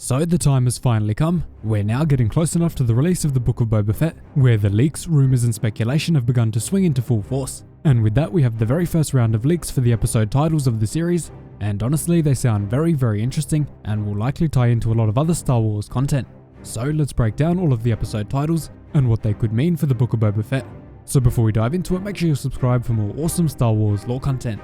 So the time has finally come. We're now getting close enough to the release of the Book of Boba Fett, where the leaks, rumours and speculation have begun to swing into full force. And with that we have the very first round of leaks for the episode titles of the series, and honestly they sound very interesting and will likely tie into a lot of other Star Wars content. So let's break down all of the episode titles and what they could mean for the Book of Boba Fett. So before we dive into it, make sure you subscribe for more awesome Star Wars lore content.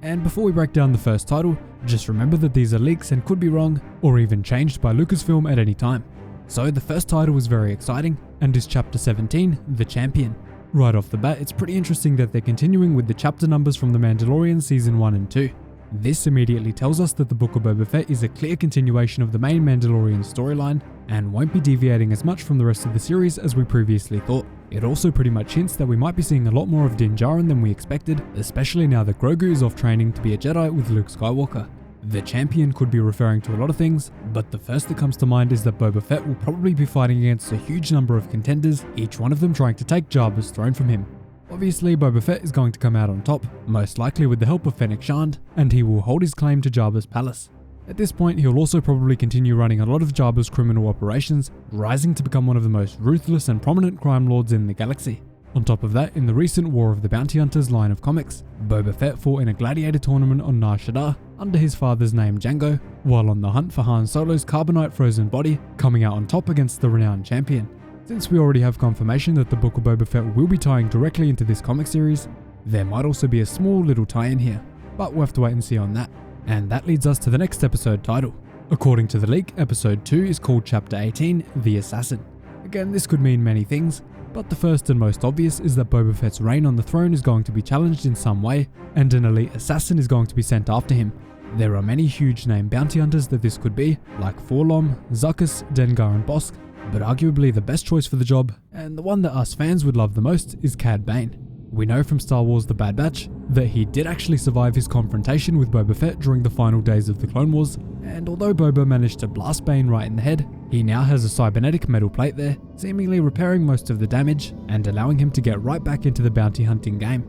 And before we break down the first title, just remember that these are leaks and could be wrong, or even changed by Lucasfilm at any time. So the first title is very exciting, and is Chapter 17, The Champion. Right off the bat, it's pretty interesting that they're continuing with the chapter numbers from The Mandalorian Season 1 and 2. This immediately tells us that the Book of Boba Fett is a clear continuation of the main Mandalorian storyline, and won't be deviating as much from the rest of the series as we previously thought. It also pretty much hints that we might be seeing a lot more of Din Djarin than we expected, especially now that Grogu is off training to be a Jedi with Luke Skywalker. The champion could be referring to a lot of things, but the first that comes to mind is that Boba Fett will probably be fighting against a huge number of contenders, each one of them trying to take Jabba's throne from him. Obviously Boba Fett is going to come out on top, most likely with the help of Fennec Shand, and he will hold his claim to Jabba's palace. At this point, he'll also probably continue running a lot of Jabba's criminal operations, rising to become one of the most ruthless and prominent crime lords in the galaxy. On top of that, in the recent War of the Bounty Hunters line of comics, Boba Fett fought in a gladiator tournament on Nar Shaddaa under his father's name Jango, while on the hunt for Han Solo's carbonite frozen body, coming out on top against the renowned champion. Since we already have confirmation that the Book of Boba Fett will be tying directly into this comic series, there might also be a small little tie-in here, but we'll have to wait and see on that. And that leads us to the next episode title. According to the leak, episode 2 is called Chapter 18, The Assassin. Again, this could mean many things, but the first and most obvious is that Boba Fett's reign on the throne is going to be challenged in some way, and an elite assassin is going to be sent after him. There are many huge name bounty hunters that this could be, like Forlom, Zuckuss, Dengar and Bosk, but arguably the best choice for the job, and the one that us fans would love the most, is Cad Bane. We know from Star Wars The Bad Batch that he did actually survive his confrontation with Boba Fett during the final days of the Clone Wars, and although Boba managed to blast Bane right in the head, he now has a cybernetic metal plate there, seemingly repairing most of the damage and allowing him to get right back into the bounty hunting game.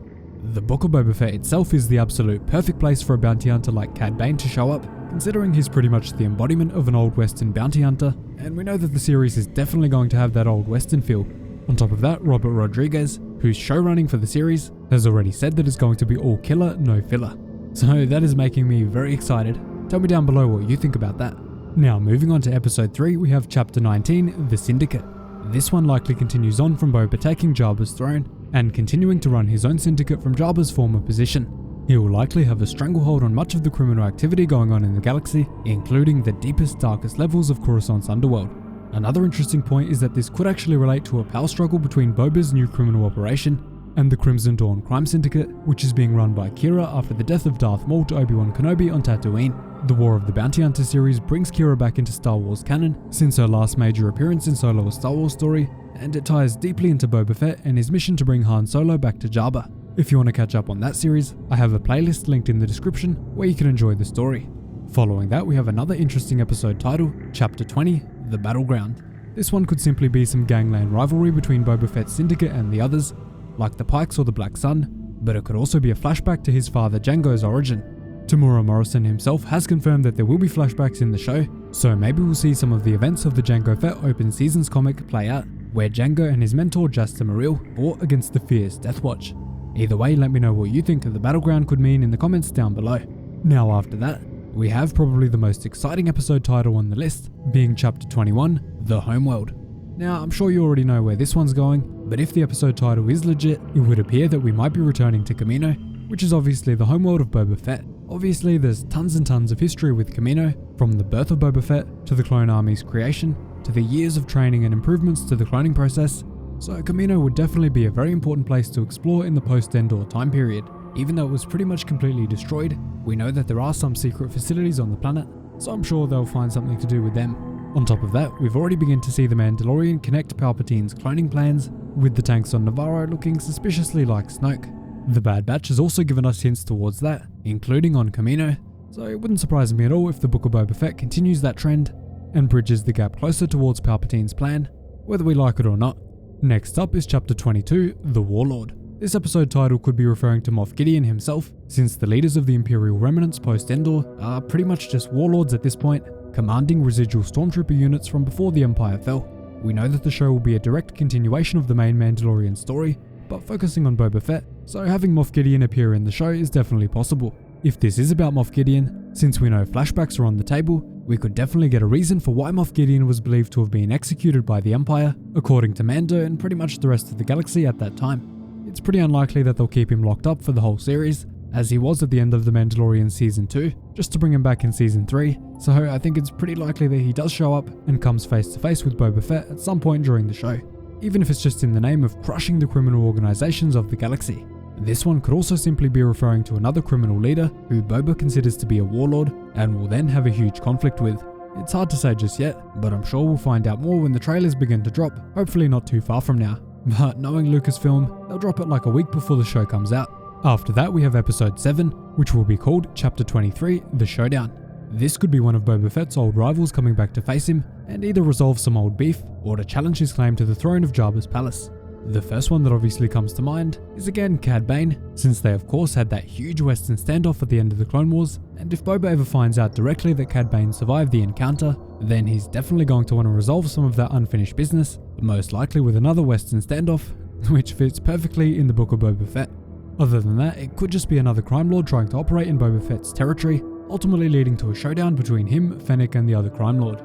The Book of Boba Fett itself is the absolute perfect place for a bounty hunter like Cad Bane to show up, considering he's pretty much the embodiment of an old western bounty hunter, and we know that the series is definitely going to have that old western feel. On top of that, Robert Rodriguez, who's showrunning for the series, has already said that it's going to be all killer, no filler. So that is making me very excited. Tell me down below what you think about that. Now moving on to episode 3, we have chapter 19, The Syndicate. This one likely continues on from Boba taking Jabba's throne, and continuing to run his own syndicate from Jabba's former position. He will likely have a stranglehold on much of the criminal activity going on in the galaxy, including the deepest, darkest levels of Coruscant's underworld. Another interesting point is that this could actually relate to a power struggle between Boba's new criminal operation and the Crimson Dawn crime syndicate, which is being run by Kira after the death of Darth Maul to Obi-Wan Kenobi on Tatooine. The War of the Bounty Hunter series brings Kira back into Star Wars canon since her last major appearance in Solo: A Star Wars Story, and it ties deeply into Boba Fett and his mission to bring Han Solo back to Jabba. If you want to catch up on that series, I have a playlist linked in the description where you can enjoy the story. Following that, we have another interesting episode title, Chapter 20, The Battleground. This one could simply be some gangland rivalry between Boba Fett's syndicate and the others, like the Pikes or the Black Sun, but it could also be a flashback to his father Jango's origin. Tamura Morrison himself has confirmed that there will be flashbacks in the show, so maybe we'll see some of the events of the Jango Fett Open Seasons comic play out, where Jango and his mentor Jasta Maril fought against the fierce Death Watch. Either way, let me know what you think that the battleground could mean in the comments down below. Now after that, we have probably the most exciting episode title on the list, being Chapter 21, The Homeworld. Now, I'm sure you already know where this one's going, but if the episode title is legit, it would appear that we might be returning to Kamino, which is obviously the homeworld of Boba Fett. Obviously, there's tons and tons of history with Kamino, from the birth of Boba Fett, to the clone army's creation, to the years of training and improvements to the cloning process, so Kamino would definitely be a very important place to explore in the post-Endor time period. Even though it was pretty much completely destroyed, we know that there are some secret facilities on the planet, so I'm sure they'll find something to do with them. On top of that, we've already begun to see the Mandalorian connect Palpatine's cloning plans, with the tanks on Navarro looking suspiciously like Snoke. The Bad Batch has also given us hints towards that, including on Kamino, so it wouldn't surprise me at all if the Book of Boba Fett continues that trend and bridges the gap closer towards Palpatine's plan, whether we like it or not. Next up is Chapter 22, The Warlord. This episode title could be referring to Moff Gideon himself, since the leaders of the Imperial remnants post-Endor are pretty much just warlords at this point, commanding residual stormtrooper units from before the Empire fell. We know that the show will be a direct continuation of the main Mandalorian story, but focusing on Boba Fett, so having Moff Gideon appear in the show is definitely possible. If this is about Moff Gideon, since we know flashbacks are on the table, we could definitely get a reason for why Moff Gideon was believed to have been executed by the Empire, according to Mando and pretty much the rest of the galaxy at that time. It's pretty unlikely that they'll keep him locked up for the whole series, as he was at the end of The Mandalorian Season 2, just to bring him back in Season 3, so I think it's pretty likely that he does show up and comes face to face with Boba Fett at some point during the show, even if it's just in the name of crushing the criminal organizations of the galaxy. This one could also simply be referring to another criminal leader who Boba considers to be a warlord and will then have a huge conflict with. It's hard to say just yet, but I'm sure we'll find out more when the trailers begin to drop, hopefully not too far from now. But knowing Lucasfilm, they'll drop it like a week before the show comes out. After that, we have episode 7, which will be called Chapter 23, The Showdown. This could be one of Boba Fett's old rivals coming back to face him and either resolve some old beef or to challenge his claim to the throne of Jabba's palace. The first one that obviously comes to mind is again Cad Bane, since they of course had that huge Western standoff at the end of the Clone Wars, and if Boba ever finds out directly that Cad Bane survived the encounter, then he's definitely going to want to resolve some of that unfinished business, most likely with another Western standoff, which fits perfectly in the Book of Boba Fett. Other than that, it could just be another crime lord trying to operate in Boba Fett's territory, ultimately leading to a showdown between him, Fennec, and the other crime lord.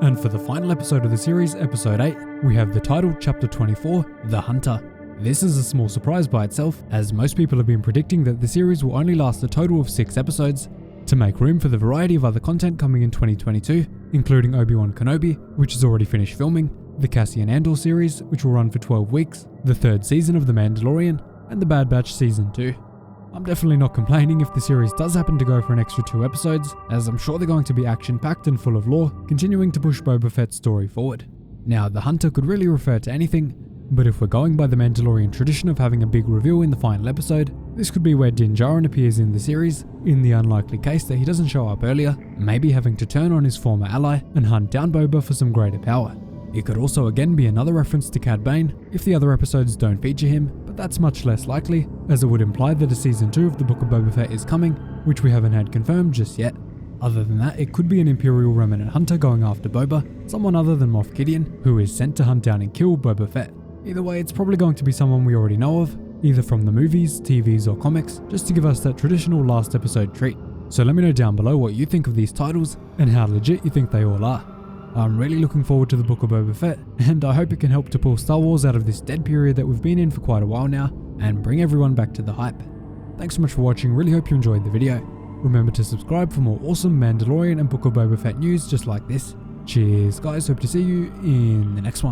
And for the final episode of the series, episode 8, we have the title Chapter 24, The Hunter. This is a small surprise by itself, as most people have been predicting that the series will only last a total of 6 episodes, to make room for the variety of other content coming in 2022, including Obi-Wan Kenobi, which has already finished filming, the Cassian Andor series, which will run for 12 weeks, the 3rd season of The Mandalorian, and The Bad Batch Season 2. I'm definitely not complaining if the series does happen to go for an extra 2 episodes, as I'm sure they're going to be action-packed and full of lore, continuing to push Boba Fett's story forward. Now, the Hunter could really refer to anything, but if we're going by the Mandalorian tradition of having a big reveal in the final episode, this could be where Din Djarin appears in the series, in the unlikely case that he doesn't show up earlier, maybe having to turn on his former ally and hunt down Boba for some greater power. It could also again be another reference to Cad Bane if the other episodes don't feature him, but that's much less likely, as it would imply that a Season 2 of the Book of Boba Fett is coming, which we haven't had confirmed just yet. Other than that, it could be an Imperial Remnant hunter going after Boba, someone other than Moff Gideon, who is sent to hunt down and kill Boba Fett. Either way, it's probably going to be someone we already know of, either from the movies, TVs or comics, just to give us that traditional last episode treat. So let me know down below what you think of these titles, and how legit you think they all are. I'm really looking forward to the Book of Boba Fett, and I hope it can help to pull Star Wars out of this dead period that we've been in for quite a while now, and bring everyone back to the hype. Thanks so much for watching, really hope you enjoyed the video. Remember to subscribe for more awesome Mandalorian and Book of Boba Fett news just like this. Cheers guys, hope to see you in the next one.